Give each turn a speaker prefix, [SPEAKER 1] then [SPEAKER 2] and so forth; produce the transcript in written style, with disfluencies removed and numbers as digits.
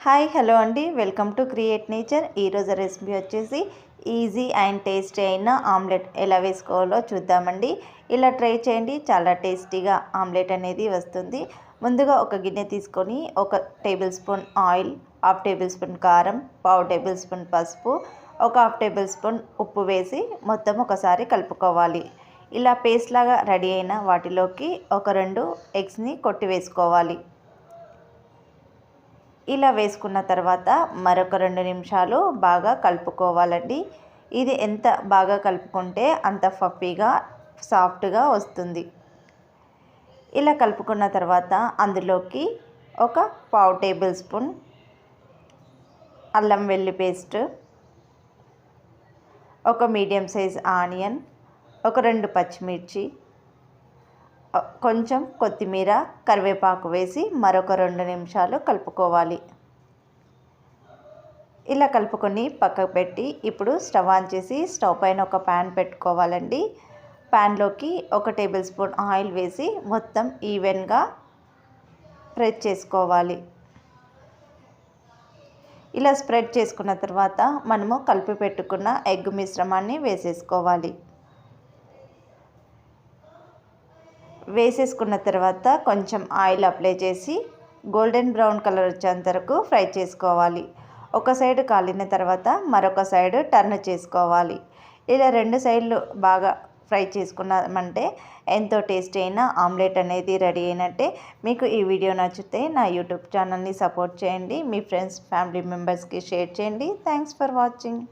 [SPEAKER 1] Hi hello అండి, welcome to create nature. ఈరోజు recipe వచ్చేసి ఈజీ అండ్ టేస్టీ అయిన ఆమ్లెట్ ఎలా వేసుకోవాలో చూద్దామండి. ఇలా ట్రై చేయండి, చాలా టేస్టీగా ఆమ్లెట్ అనేది వస్తుంది. ముందుగా ఒక గిన్నె తీసుకొని 1 table spoon oil, 1/2 table spoon కారం, 1/2 టేబుల్ స్పూన్ పసుపు, 1/2 టేబుల్ స్పూన్ ఉప్పు వేసి మొత్తం ఒకసారి కలుపుకోవాలి. ఇలా పేస్ట్ లాగా రెడీ అయిన వాటిలోకి ఒక 2 ఎగ్స్ని కొట్టి వేసుకోవాలి. ఇలా వేసుకున్న తర్వాత మరొక 2 నిమిషాలు బాగా కలుపుకోవాలండి. ఇది ఎంత బాగా కలుపుకుంటే అంత ఫఫీగా సాఫ్ట్గా వస్తుంది. ఇలా కలుపుకున్న తర్వాత అందులోకి ఒక 1/2 టేబుల్ స్పూన్ అల్లం వెల్లుల్లి పేస్ట్, ఒక మీడియం సైజ్ ఆనియన్, ఒక 2 పచ్చిమిర్చి, కొంచెం కొత్తిమీర, కరివేపాకు వేసి మరొక 2 నిమిషాలు కలుపుకోవాలి. ఇలా కలుపుకొని పక్కకు పెట్టి ఇప్పుడు స్టవ్ ఆన్ చేసి స్టవ్ పైన ఒక ప్యాన్ పెట్టుకోవాలండి. ప్యాన్లోకి 1 టేబుల్ స్పూన్ ఆయిల్ వేసి మొత్తం ఈవెన్గా స్ప్రెడ్ చేసుకోవాలి. ఇలా స్ప్రెడ్ చేసుకున్న తర్వాత మనము కలిపి పెట్టుకున్న ఎగ్ మిశ్రమాన్ని వేసేసుకోవాలి. వేసేసుకున్న తర్వాత కొంచెం ఆయిల్ అప్లై చేసి గోల్డెన్ బ్రౌన్ కలర్ వచ్చేంత వరకు ఫ్రై చేసుకోవాలి. ఒక సైడ్ కాలిన తర్వాత మరొక సైడ్ టర్న్ చేసుకోవాలి. ఇలా 2 సైడ్లు బాగా ఫ్రై చేసుకున్నామంటే ఎంతో టేస్టీ అయిన ఆమ్లెట్ అనేది రెడీ అయినట్టే. మీకు ఈ వీడియో నచ్చితే నా యూట్యూబ్ ఛానల్ని సపోర్ట్ చేయండి. మీ ఫ్రెండ్స్, ఫ్యామిలీ మెంబర్స్కి షేర్ చేయండి. Thanks for watching.